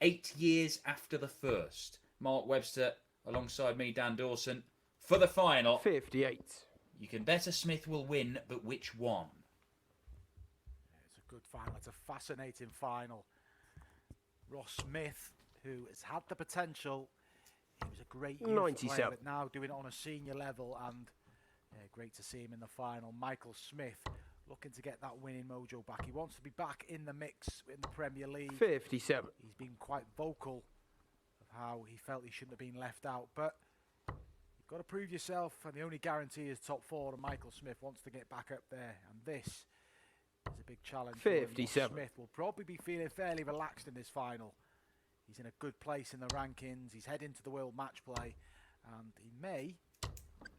8 years after the first. Mark Webster alongside me, Dan Dawson, for the final. 58. You can bet a Smith will win, but which one? It's a good final. It's a fascinating final. Ross Smith, who has had the potential. He was a great youth 97. player, but now doing it on a senior level, and great to see him in the final. Michael Smith looking to get that winning mojo back. He wants to be back in the mix in the Premier League. 57. He's been quite vocal of how he felt he shouldn't have been left out, but you've got to prove yourself, and the only guarantee is top four, and Michael Smith wants to get back up there, and this is a big challenge. 57. Smith will probably be feeling fairly relaxed in this final. He's in a good place in the rankings. He's heading to the World Match Play, and he may,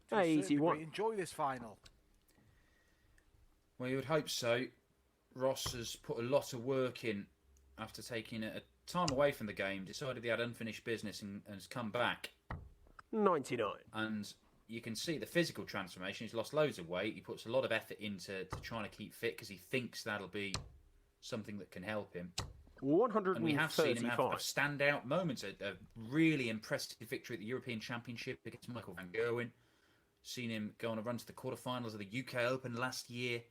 to a certain degree, enjoy this final. Well, you would hope so. Ross has put a lot of work in after taking a time away from the game, decided he had unfinished business and has come back. 99. And you can see the physical transformation. He's lost loads of weight. He puts a lot of effort into trying to keep fit because he thinks that'll be something that can help him. 135. And we have seen him have standout moments. A really impressive victory at the European Championship against Michael van Gerwen. Seen him go on a run to the quarterfinals of the UK Open last year.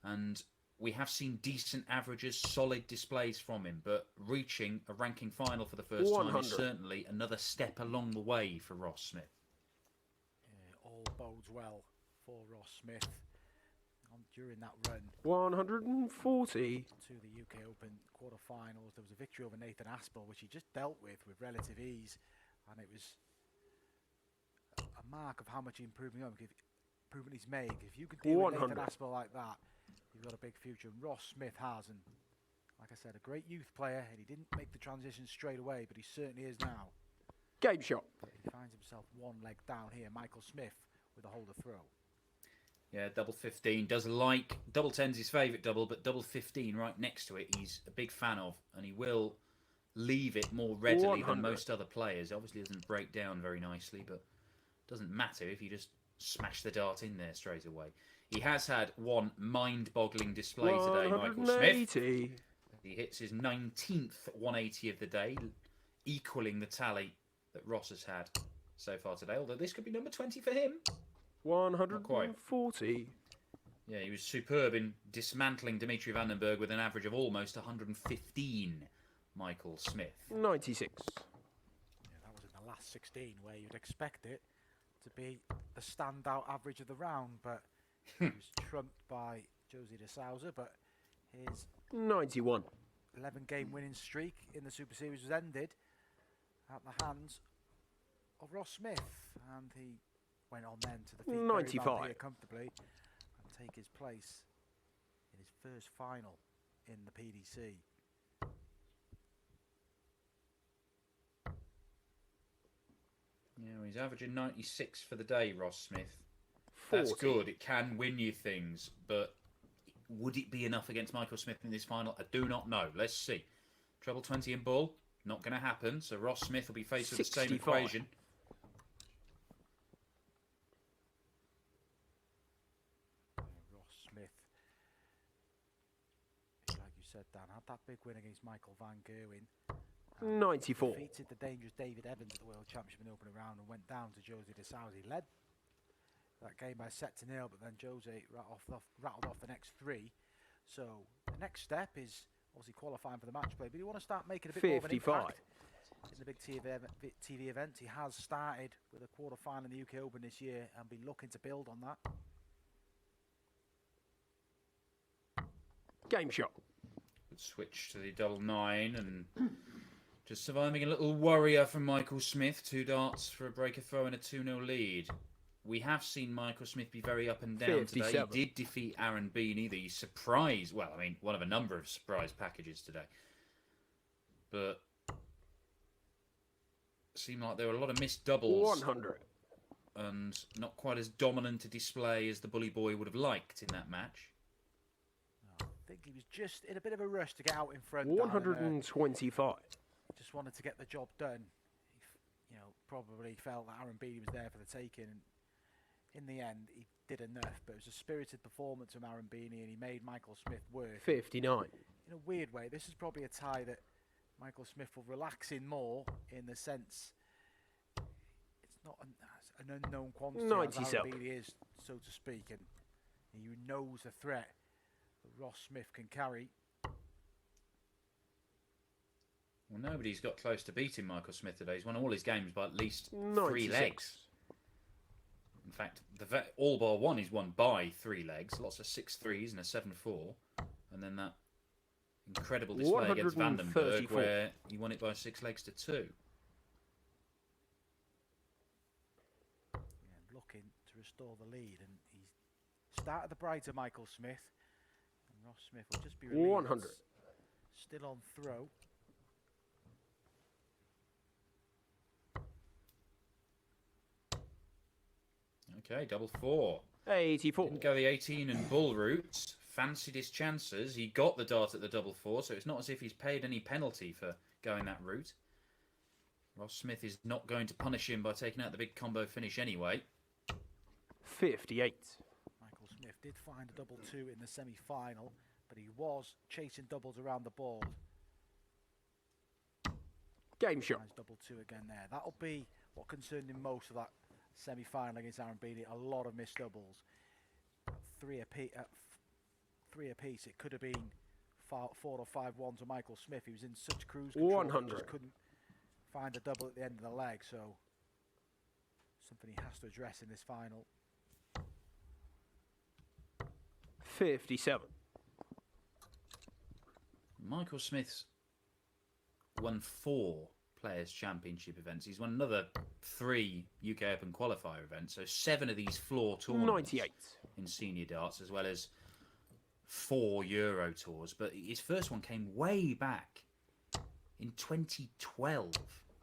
And we have seen decent averages, solid displays from him. But reaching a ranking final for the first time is certainly another step along the way for Ross Smith. Yeah, all bodes well for Ross Smith during that run. 140. To the UK Open quarterfinals. There was a victory over Nathan Aspel, which he just dealt with relative ease. And it was a mark of how much improvement he's made. If you can deal with Nathan Aspel like that, you've got a big future. And Ross Smith has, and like I said, a great youth player, and he didn't make the transition straight away, but he certainly is now. Game shot. He finds himself one leg down here. Michael Smith with a holder throw. Yeah, double 15. Does like double 10's his favourite double, but double 15 right next to it he's a big fan of, and he will leave it more readily than most other players. Obviously doesn't break down very nicely, but doesn't matter if you just smash the dart in there straight away. He has had one mind-boggling display today, Michael Smith. He hits his 19th 180 of the day, equaling the tally that Ross has had so far today, although this could be number 20 for him. 140. Yeah, he was superb in dismantling Dimitri Vandenberg with an average of almost 115, Michael Smith. 96. Yeah, that was in the last 16, where you'd expect it to be the standout average of the round, but he was trumped by Jose de Souza, but his 91. 11-game winning streak in the Super Series was ended at the hands of Ross Smith, and he went on then to defeat 95 comfortably and take his place in his first final in the PDC. Yeah, he's averaging 96 for the day, Ross Smith. 40. That's good. It can win you things, but would it be enough against Michael Smith in this final? I do not know. Let's see. Treble 20 in bull, not going to happen. So Ross Smith will be faced with the same equation. Ross Smith, like you said, Dan, had that big win against Michael van Gerwen. 94. Defeated the dangerous David Evans at the World Championship in the opening round and went down to Jose de Souza. He led that game by set to nil, but then Jose rattled off the next three. So the next step is obviously qualifying for the match play, but you want to start making a bit more of an impact in the big TV events. He has started with a quarter-final in the UK Open this year and be looking to build on that. Game shot. Good switch to the double 9 and just surviving a little worrier from Michael Smith. 2 darts for a breaker throw and a 2-0 lead. We have seen Michael Smith be very up and down 57. today. He did defeat Aaron Beanie, the surprise, well, I mean, one of a number of surprise packages today. But seemed like there were a lot of missed doubles. 100. And not quite as dominant a display as the Bully Boy would have liked in that match. I think he was just in a bit of a rush to get out in front. 125. Just wanted to get the job done. He, probably felt that Aaron Beanie was there for the taking. And in the end, he did enough. But it was a spirited performance from Aaron Beanie, and he made Michael Smith work. 59. In a weird way, this is probably a tie that Michael Smith will relax in more in the sense it's not an unknown quantity as 97. Arambini is, so to speak, and he knows the threat that Ross Smith can carry. Well, nobody's got close to beating Michael Smith today. He's won all his games by at least 96. 3 legs. In fact, all bar one he's won by 3 legs. Lots of 6-3s and a 7-4. And then that incredible display against Vandenberg 134. where he won it by 6 legs to 2. Yeah, looking to restore the lead, and he's started the brighter Michael Smith. And Ross Smith will just be released. 100. Still on throw. Okay, double 4. 84. Didn't go the 18 and bull route. Fancied his chances. He got the dart at the double 4, so it's not as if he's paid any penalty for going that route. Ross Smith is not going to punish him by taking out the big combo finish anyway. 58. Michael Smith did find a double 2 in the semi-final, but he was chasing doubles around the board. Game shot. Finds double 2 again there. That'll be what concerned him most of that semi-final against Arambini. A lot of missed doubles. 3 apiece. It could have been 4 or 5-1 to Michael Smith. He was in such cruise control. 100. Just couldn't find a double at the end of the leg. So something he has to address in this final. 57. Michael Smith's won 4 Players' Championship events. He's won another 3 UK Open qualifier events. So 7 of these floor tournaments 98. in senior darts, as well as 4 Euro tours. But his first one came way back in 2012.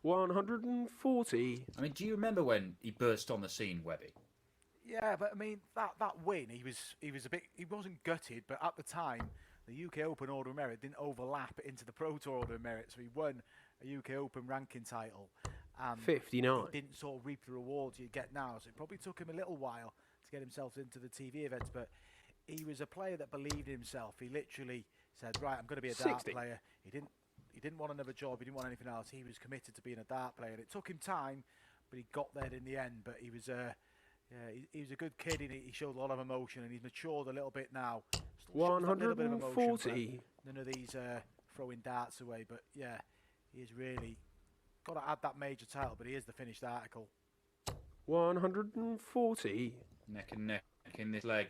140. I mean, do you remember when he burst on the scene, Webby? Yeah, but I mean that win, he was a bit, he wasn't gutted, but at the time the UK Open Order of Merit didn't overlap into the Pro Tour Order of Merit, so he won a UK Open ranking title. 59. He didn't sort of reap the rewards you get now, so it probably took him a little while to get himself into the TV events, but he was a player that believed in himself. He literally said, right, I'm going to be a dart 60. player. He didn't want another job, he didn't want anything else. He was committed to being a dart player. It took him time, but he got there in the end. But he was he was a good kid, and he showed a lot of emotion, and he's matured a little bit now. Still shows that little bit of emotion, 140. but none of these throwing darts away. But yeah, he's really got to add that major title, but he is the finished article. 140. Neck and neck in this leg.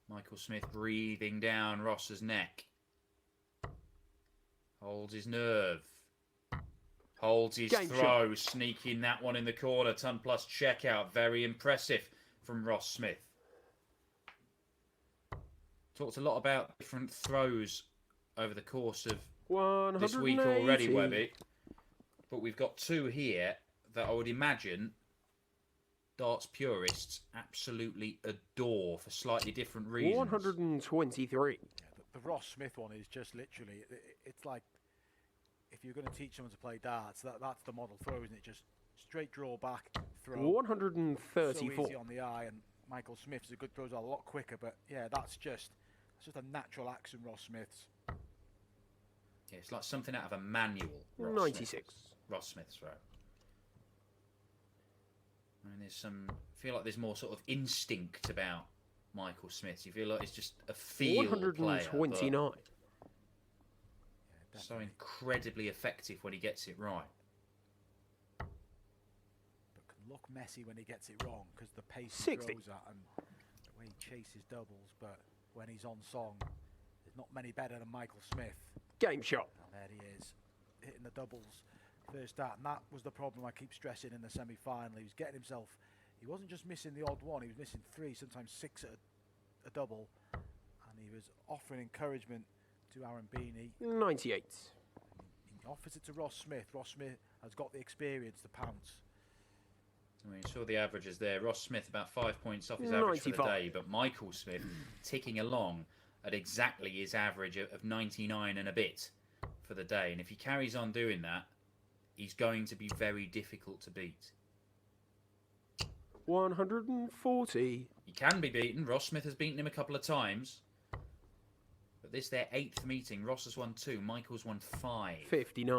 Michael Smith breathing down Ross's neck. Holds his nerve. Holds his Game throw. Sneaking that one in the corner. Ton plus checkout. Very impressive from Ross Smith. Talked a lot about different throws over the course of 180. this week already, Webby. But we've got 2 here that I would imagine darts purists absolutely adore for slightly different reasons. 123. Yeah, the Ross Smith one is just literally, it's like if you're going to teach someone to play darts, that's the model throw, isn't it? Just straight draw back, throw. 134. So easy on the eye, and Michael Smith's a good throw, a lot quicker, but yeah, that's just a natural action, Ross Smith's. Yeah, it's like something out of a manual. 96. Ross Smith's throw. I mean, I feel like there's more sort of instinct about Michael Smith. You feel like it's just a feel 129. player, but so incredibly effective when he gets it right. But can look messy when he gets it wrong, because the pace 60. he throws at and the way he chases doubles. But when he's on song, there's not many better than Michael Smith. Game shot. And there he is, hitting the doubles first start, and that was the problem I keep stressing in the semi-final. He was getting himself, he wasn't just missing the odd one, he was missing 3, sometimes 6 at a double, and he was offering encouragement to Arambini. 98. He offers it to Ross Smith. Ross Smith has got the experience to pounce. I mean, you saw the averages there. Ross Smith about 5 points off his average for the 95. day, but Michael Smith ticking along at exactly his average of 99 and a bit for the day. And if he carries on doing that, he's going to be very difficult to beat. 140. He can be beaten. Ross Smith has beaten him a couple of times. But this their 8th meeting. Ross has won 2, Michael's won 5. 59.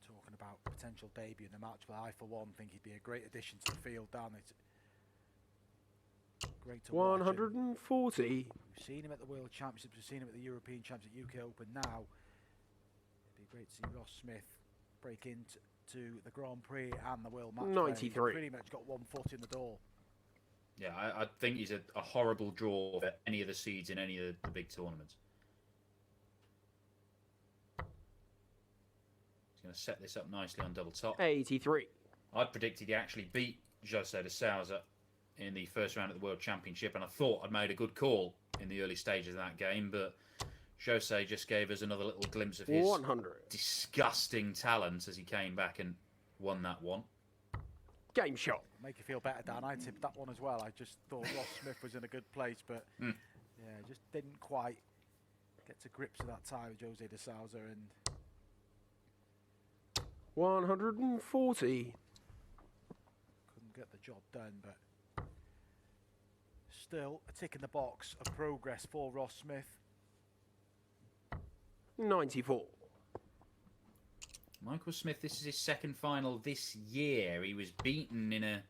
Talking about potential debut in the match, but I, for one, think he'd be a great addition to the field. Down it's great to watch. 140. We've seen him at the World Championships, we've seen him at the European Championships, UK Open. Now it'd be great to see Ross Smith break into the Grand Prix and the World Match. 93. He's pretty much got 1 foot in the door. Yeah, I think he's a horrible draw for any of the seeds in any of the big tournaments. He's going to set this up nicely on double top. 83. I'd predicted he actually beat Jose de Sousa in the first round of the World Championship, and I thought I'd made a good call in the early stages of that game, but Jose just gave us another little glimpse of his 100. disgusting talent as he came back and won that one. Game shot. Make you feel better, Dan. I tipped that one as well. I just thought Ross Smith was in a good place, but yeah, just didn't quite get to grips with that tie with Jose de Sousa, and 140. couldn't get the job done. But still, a tick in the box of progress for Ross Smith. 94. Michael Smith, this is his second final this year. He was beaten in a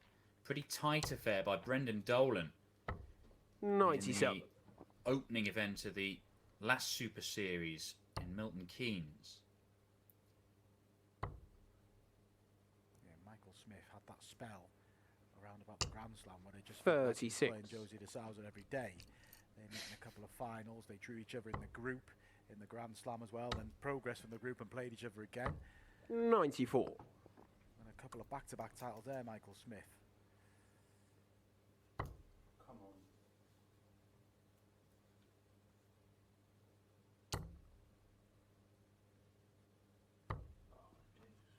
pretty tight affair by Brendan Dolan 97. in the opening event of the last Super Series in Milton Keynes. Yeah, Michael Smith had that spell around about the Grand Slam where they just 36. playing Jose de Sousa every day. They met in a couple of finals. They drew each other in the group in the Grand Slam as well, then progressed from the group and played each other again. 94. And a couple of back-to-back titles there, Michael Smith. Come on.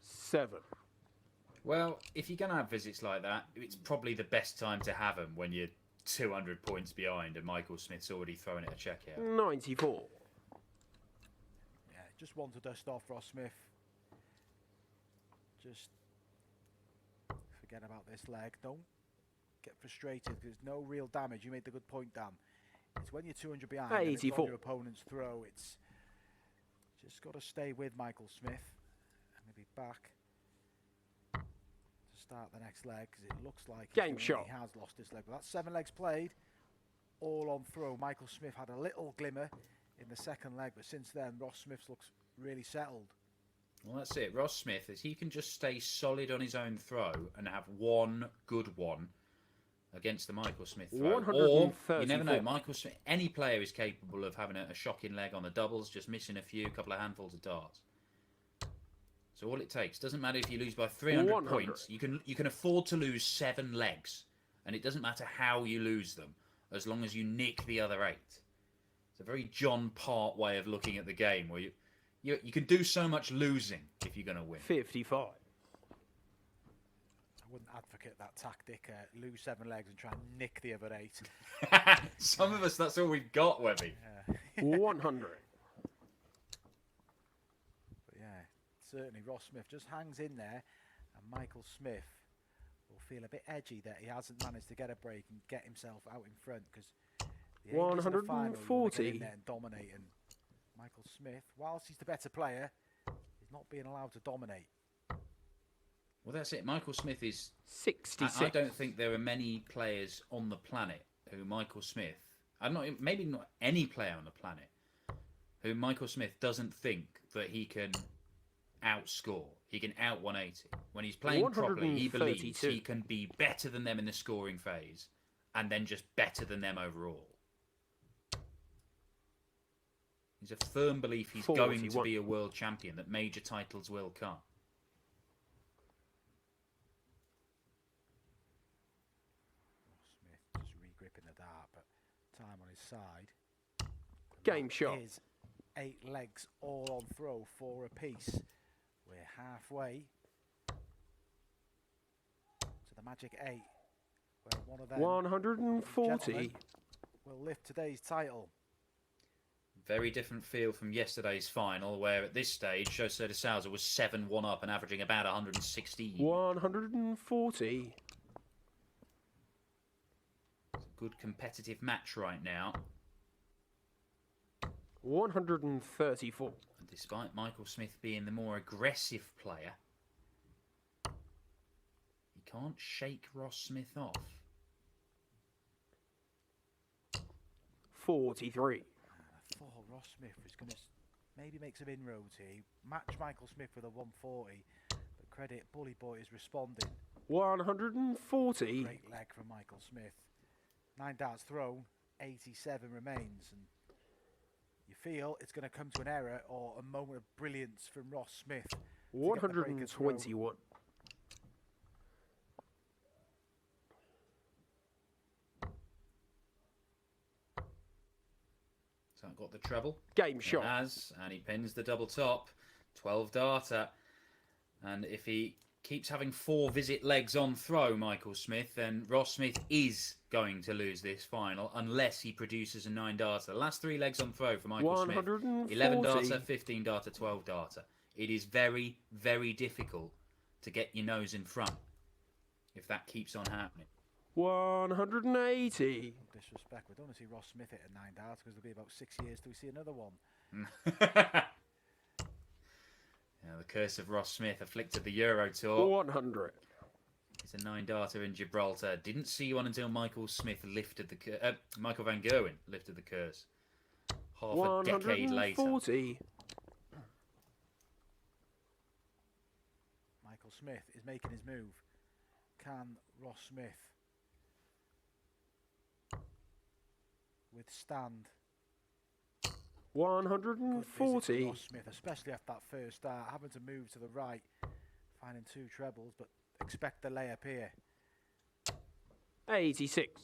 7. Well, if you're going to have visits like that, it's probably the best time to have them when you're 200 points behind and Michael Smith's already throwing it a check out. 94. Yeah, just one to dust off Ross Smith. Just forget about this leg. Don't get frustrated. There's no real damage. You made the good point, Dan. It's when you're 200 behind and it's 84. on your opponent's throw. It's just got to stay with Michael Smith and maybe back to start the next leg, because it looks like Game shot. he has lost this leg. But that's 7 legs played, all on throw. Michael Smith had a little glimmer in the second leg, but since then Ross Smith looks really settled. Well, that's it. Ross Smith, if he can just stay solid on his own throw and have one good one against the Michael Smith throw, or you never know, Michael Smith, any player is capable of having a shocking leg on the doubles, just missing a couple of handfuls of darts. So all it takes, doesn't matter if you lose by 300 100. points, you can afford to lose 7 legs, and it doesn't matter how you lose them, as long as you nick the other 8. It's a very John Part way of looking at the game, where you can do so much losing if you're going to win. 55. I wouldn't advocate that tactic, lose 7 legs and try and nick the other 8. Some of us, that's all we've got, Webby. 100. But yeah, certainly Ross Smith just hangs in there, and Michael Smith will feel a bit edgy that he hasn't managed to get a break and get himself out in front, because the aim is in the final, you want to get in there and dominate. And Michael Smith, whilst he's the better player, is not being allowed to dominate. Well, that's it. Michael Smith is... 66. I don't think there are many players on the planet who Michael Smith... maybe not any player on the planet who Michael Smith doesn't think that he can outscore. He can out 180. When he's playing properly, he believes he can be better than them in the scoring phase and then just better than them overall. He's a firm belief he's 41. going to be a world champion, that major titles will come. Smith just re-gripping the dart, but time on his side. Game shot. Is 8 legs all on throw, 4 apiece. We're halfway to the magic 8, where one of them 140. will lift today's title. Very different feel from yesterday's final, where at this stage, Jose de Sousa was 7-1 up and averaging about 116. 140. good competitive match right now. 134. And despite Michael Smith being the more aggressive player, he can't shake Ross Smith off. 43. And I thought Ross Smith was going to maybe make some inroads here. Match Michael Smith with a 140, but credit Bully Boy is responding. 140. Great leg from Michael Smith. 9 darts thrown, 87 remains, and you feel it's going to come to an error or a moment of brilliance from Ross Smith. 121. So I got the treble. Game shot. And he pins the double top. 12 darter. And if he keeps having 4 visit legs on throw, Michael Smith, then Ross Smith is going to lose this final unless he produces a 9 darter. The last 3 legs on throw for Michael Smith. 11 darter, 15 darter, 12 darter. It is very, very difficult to get your nose in front if that keeps on happening. 180. Disrespect. We don't want to see Ross Smith hit a 9 darts because it'll be about 6 years till we see another one. Yeah, the curse of Ross Smith afflicted the Euro Tour. 100. It's a 9 darter in Gibraltar. Didn't see one until Michael Smith lifted the Michael van Gerwen lifted the curse. Half a decade later. 140. Michael Smith is making his move. Can Ross Smith withstand? 140. Ross Smith, especially after that first start, having to move to the right, finding 2 trebles, but expect the layup here. 86.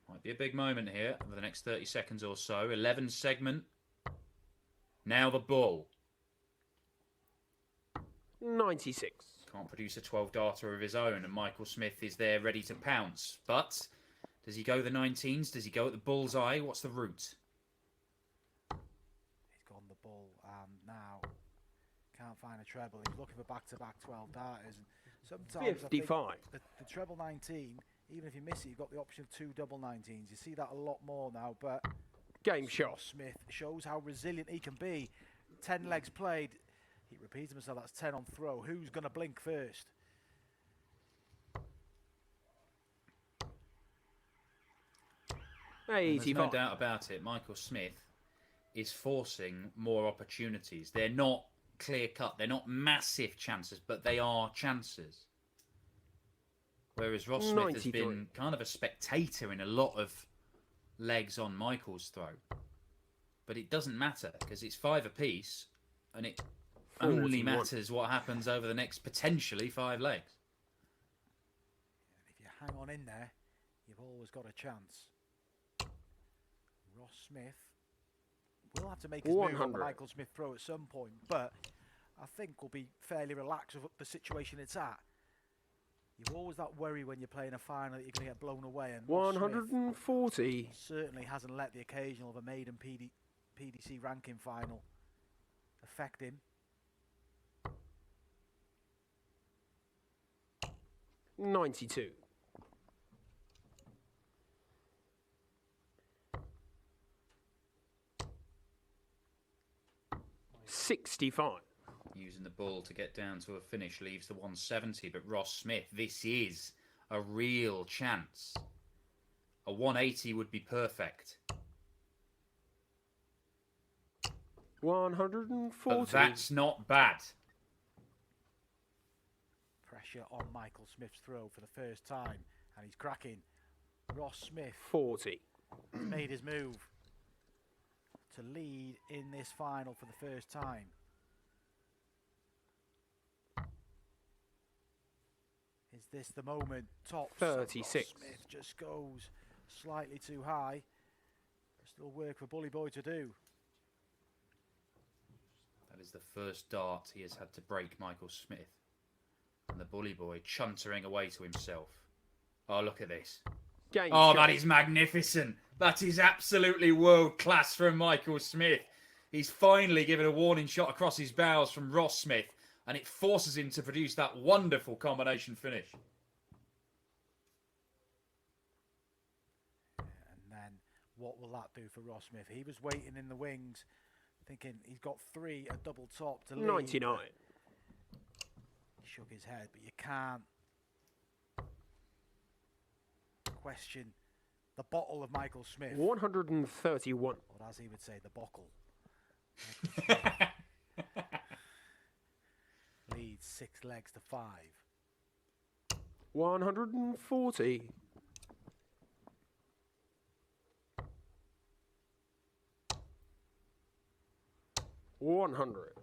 Might be a big moment here over the next 30 seconds or so. 11 segment. Now the bull. 96. Can't produce a 12 darter of his own, and Michael Smith is there ready to pounce. But does he go the 19s? Does he go at the bullseye? What's the route? He's gone the bull, and now can't find a treble. He's looking for back-to-back 12 darters. And sometimes 55. I think the treble 19, even if you miss it, you've got the option of 2 double 19s. You see that a lot more now, but Game shot. Smith shows how resilient he can be. 10 legs played. He repeats himself, that's 10 on throw. Who's going to blink first? There's no doubt about it. Michael Smith is forcing more opportunities. They're not clear-cut. They're not massive chances, but they are chances. Whereas Ross Smith 93. has been kind of a spectator in a lot of legs on Michael's throw. But it doesn't matter because it's 5 apiece, and it 41. only matters what happens over the next potentially 5 legs. And if you hang on in there, you've always got a chance. Ross Smith will have to make his move on the Michael Smith throw at some point, but I think will be fairly relaxed with the situation it's at. You've always that worry when you're playing a final that you're going to get blown away, and 140. certainly hasn't let the occasional of a maiden PDC ranking final affect him. 92. $65. Using the ball to get down to a finish leaves the 170, but Ross Smith, this is a real chance. A 180 would be perfect. 140. But that's not bad. Pressure on Michael Smith's throw for the first time, and he's cracking. Ross Smith 40. has made his move to lead in this final for the first time. Is this the moment? Top 36. Ross Smith just goes slightly too high. There's still work for Bully Boy to do. That is the first dart he has had to break Michael Smith. And the Bully Boy chuntering away to himself. Oh, look at this. Game Oh, shot. that is magnificent. That is absolutely world class from Michael Smith. He's finally given a warning shot across his bows from Ross Smith, and it forces him to produce that wonderful combination finish. what will that do for Ross Smith? He was waiting in the wings, thinking he's got 3 a double top to lead. 99. He shook his head, but you can't question the bottle of Michael Smith. 131. Or as he would say, the bottle. Leads 6 legs to 5. 140. 100.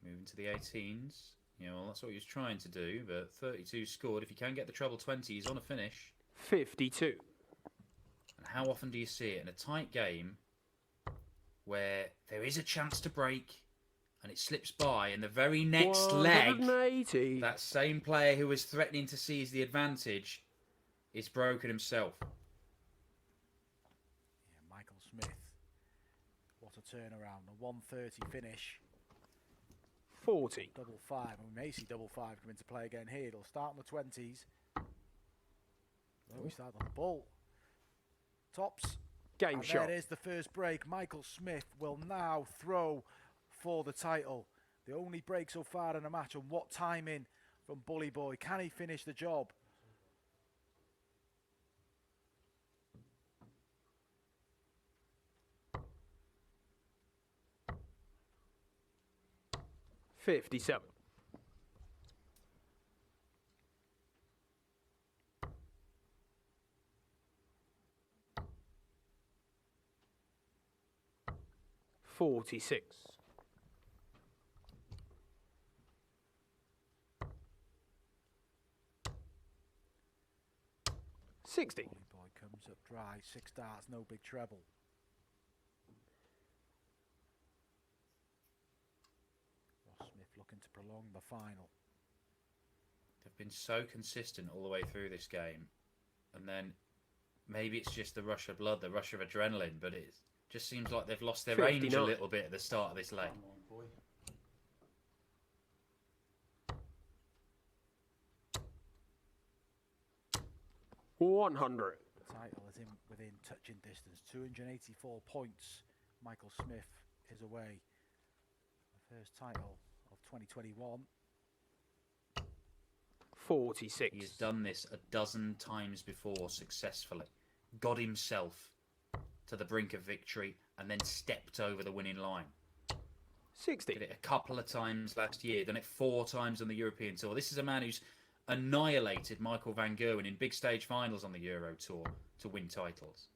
Moving to the 18s. Yeah, well, that's what he was trying to do, but 32 scored. If you can get the treble 20, he's on a finish. 52. And how often do you see it in a tight game where there is a chance to break and it slips by, and the very next leg, 180. that same player who was threatening to seize the advantage is broken himself. Yeah, Michael Smith. What a turnaround. A 130 finish. 40. Double 5. And we may see double 5 come into play again here. It'll start on the 20s. Oh, we start on the ball. Tops. Game And shot. there is the first break. Michael Smith will now throw for the title. The only break so far in a match, and what timing from Bully Boy. Can he finish the job? $57. $46. 60. Bully Boy comes up dry. 6 darts, no big treble. Ross Smith looking to prolong the final. They've been so consistent all the way through this game. And then maybe it's just the rush of blood, the rush of adrenaline, but it just seems like they've lost their range a 59. little bit at the start of this leg. 100. The title is in within touching distance. 284 points. Michael Smith is away. The first title of 2021. 46. He has done this a dozen times before successfully. Got himself to the brink of victory and then stepped over the winning line. 60. Did it a couple of times last year, done it 4 times on the European Tour. This is a man who's annihilated Michael van Gerwen in big stage finals on the Euro Tour to win titles.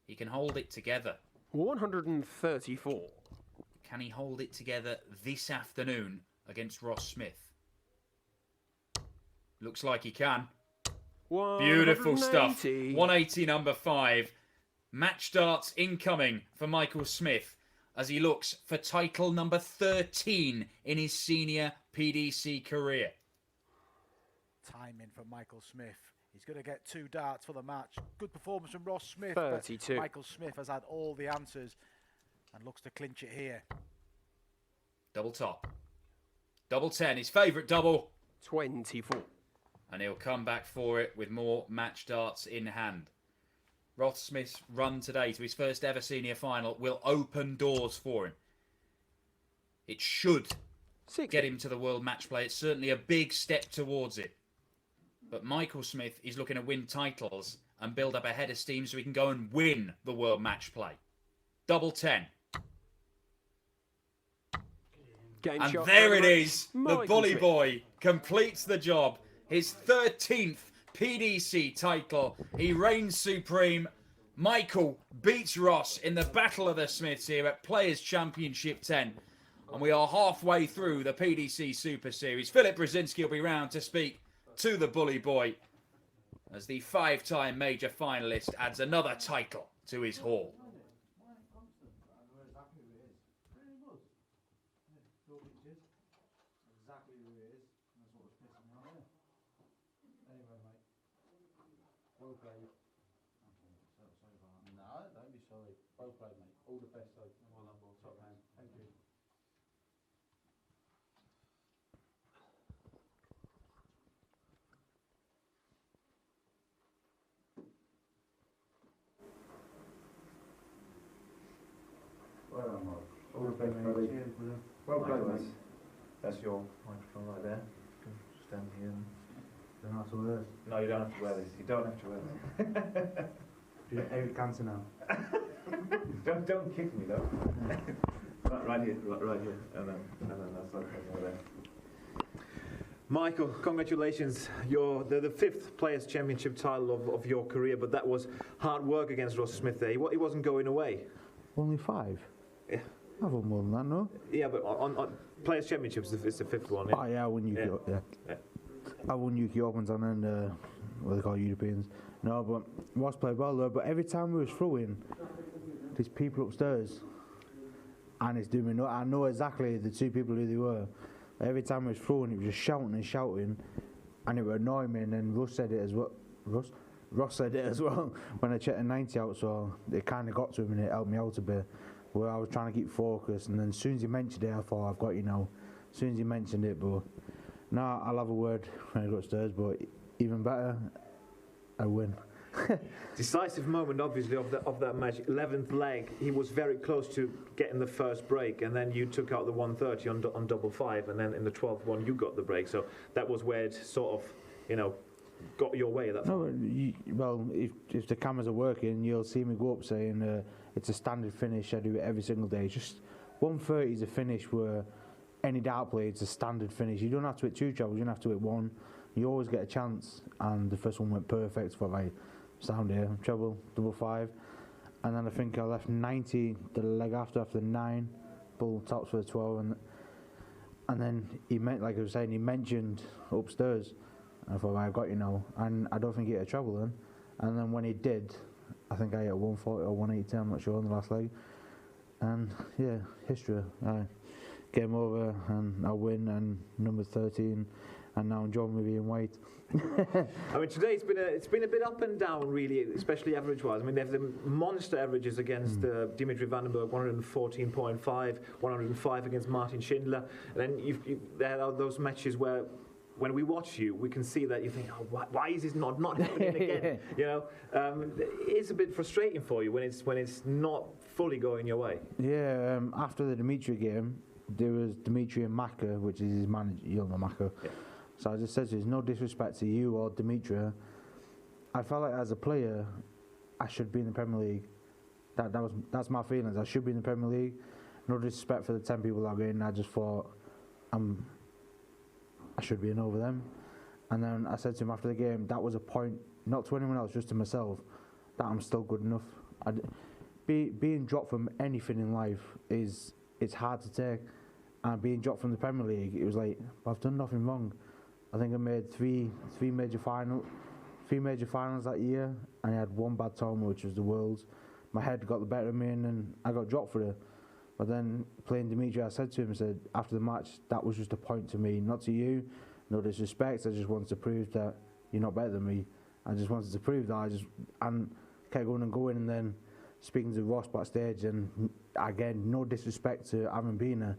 He can hold it together. 134. Can he hold it together this afternoon against Ross Smith? Looks like he can. Beautiful stuff. 180 number 5. Match darts incoming for Michael Smith as he looks for title number 13 in his senior PDC career. Timing from Michael Smith. He's going to get 2 darts for the match. Good performance from Ross Smith. 32. But Michael Smith has had all the answers and looks to clinch it here. Double top. Double 10, his favourite double. 24. And he'll come back for it with more match darts in hand. Ross Smith's run today to his first ever senior final will open doors for him. It should 60. get him to the world match play. It's certainly a big step towards it. But Michael Smith is looking to win titles and build up a head of steam so he can go and win the world match play. Double 10. Game And shot there very it much. is. The Michael Bully Smith. Boy completes the job. His 13th PDC title. He reigns supreme. Michael beats Ross in the Battle of the Smiths here at Players' Championship 10. And we are halfway through the PDC Super Series. Philip Brzezinski will be round to speak to the Bully Boy as the 5-time major finalist adds another title to his haul. Well played. No, don't be sorry. Well played, mate. All the best, though. Well done, boss. Top man. Thank you. Well played, mate. That's your microphone right there. You can stand here. Don't have to wear this. No, you don't have to wear this. You don't have to wear this. Every cancer now. Don't kick me though. right here, right here, and then that's okay over there. Michael, congratulations! You're the fifth Players' Championship title of your career, but that was hard work against Ross Smith there. He wasn't going away. Only 5? Yeah. I've won more than that, no? Yeah, but on Players' Championships, it's the fifth one. Yeah? Oh yeah, I won UK. Yeah. I won UK Opens and then what they call Europeans. No, but Ross played well though. But every time we was throwing, there's people upstairs, and it's doing me. No, I know exactly the 2 people who they were. Every time we was throwing, it was just shouting and shouting, and it would annoy me. And then Ross said it as well. Ross said it as well when I checked the 90 out. So it kind of got to him and it helped me out a bit. Where I was trying to keep focused, and then as soon as he mentioned it, I thought I've got you now. As soon as he mentioned it, but no, I'll have a word when I go upstairs. But even better, I win. Decisive moment, obviously, of that match. 11th leg, he was very close to getting the first break, and then you took out the 130 on double 5, and then in the 12th one you got the break. So that was where it sort of, got your way. No, well, if the cameras are working, you'll see me go up saying it's a standard finish. I do it every single day. Just 130 is a finish where any dart player, it's a standard finish. You don't have to hit 2 trebles, you don't have to hit 1. You always get a chance, and the first one went perfect for like sound here, treble, double 5, and then I think I left 90 the leg after 9, bull tops for the 12, and then he meant, like I was saying, he mentioned upstairs, and I thought, right, I've got you now, and I don't think he hit a treble then, and then when he did, I think I hit 140 or 180, I'm not sure, on the last leg, and yeah, history. Game over, and I win, and number 13. And now enjoy me being white. I mean, today it's been a bit up and down, really, especially average-wise. I mean, they have the monster averages against Dimitri Vandenberg, 114.5, 105 against Martin Schindler. And then there are those matches where, when we watch you, we can see that you think, oh, why is this not happening again? It's a bit frustrating for you when it's not fully going your way. Yeah, after the Dimitri game, there was Dimitri and Maka, which is his manager, you'll know Maka. Yeah. So I just said to him, no disrespect to you or Dimitri. I felt like as a player, I should be in the Premier League. That's my feelings. I should be in the Premier League. No disrespect for the 10 people that are in. I just thought I should be in over them. And then I said to him after the game, that was a point, not to anyone else, just to myself, that I'm still good enough. Being dropped from anything in life it's hard to take. And being dropped from the Premier League, it was like, I've done nothing wrong. I think I made three major finals that year, and I had 1 bad tournament, which was the Worlds. My head got the better of me, and I got dropped for it. But then playing Dimitri, I said to him, I said after the match, that was just a point to me, not to you. No disrespect. I just wanted to prove that you're not better than me. I just wanted to prove that. And kept going and going, and then speaking to Ross backstage, and again, no disrespect to Aaron Bina.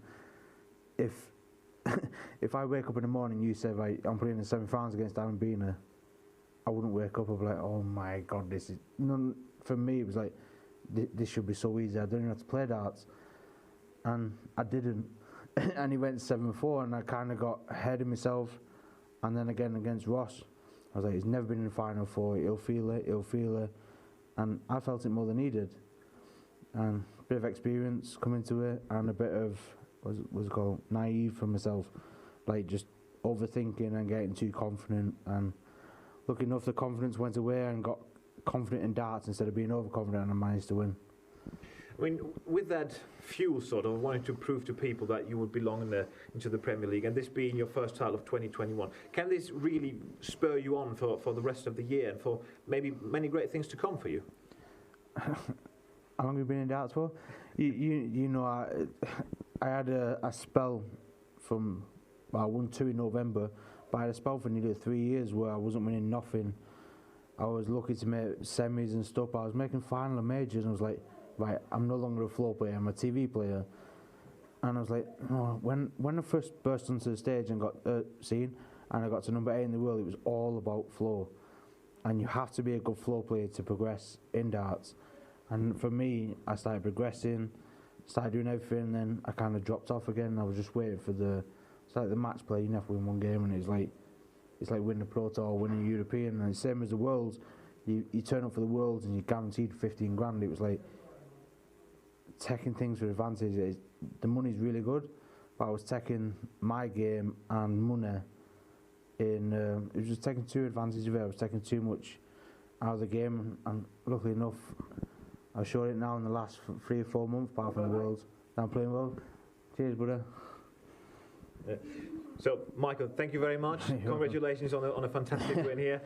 If I wake up in the morning and you say, right, I'm playing in semi-finals against Aaron Bina, I wouldn't wake up and be like, oh my God, this is... None, for me, it was like, this should be so easy, I don't even have to play darts. And I didn't. And he went 7-4, and I kind of got ahead of myself. And then again against Ross, I was like, he's never been in the Final Four, he'll feel it. And I felt it more than he did. And a bit of experience coming to it, and a bit of... what's it called, naive for myself, like just overthinking and getting too confident, and lucky enough the confidence went away and got confident in darts instead of being overconfident, and I managed to win. I mean, with that fuel sort of wanting to prove to people that you would belong into the Premier League, and this being your first title of 2021, can this really spur you on for the rest of the year and for maybe many great things to come for you? How long have you been in darts for? You know, I had a spell from, well, I won 2 in November, but I had a spell for nearly 3 years where I wasn't winning nothing. I was lucky to make semis and stuff, but I was making final and majors, and I was like, right, I'm no longer a floor player, I'm a TV player. And I was like, oh, when I first burst onto the stage and got seen, and I got to number 8 in the world, it was all about floor. And you have to be a good floor player to progress in darts. And for me, I started progressing, started doing everything, and then I kind of dropped off again. I was just waiting for it's like the match play. You have to win one game, and it's like winning a Pro Tour, winning a European, and it's same as the Worlds. You turn up for the Worlds and you're guaranteed 15 grand. It was like taking things for advantage. The money's really good, but I was taking my game and money in. It was just taking too advantage of it. I was taking too much out of the game, and luckily enough, I've shown it now in the last 3 or 4 months, apart from the Worlds. I'm playing well. Cheers, brother. So, Michael, thank you very much. Congratulations on a fantastic win here.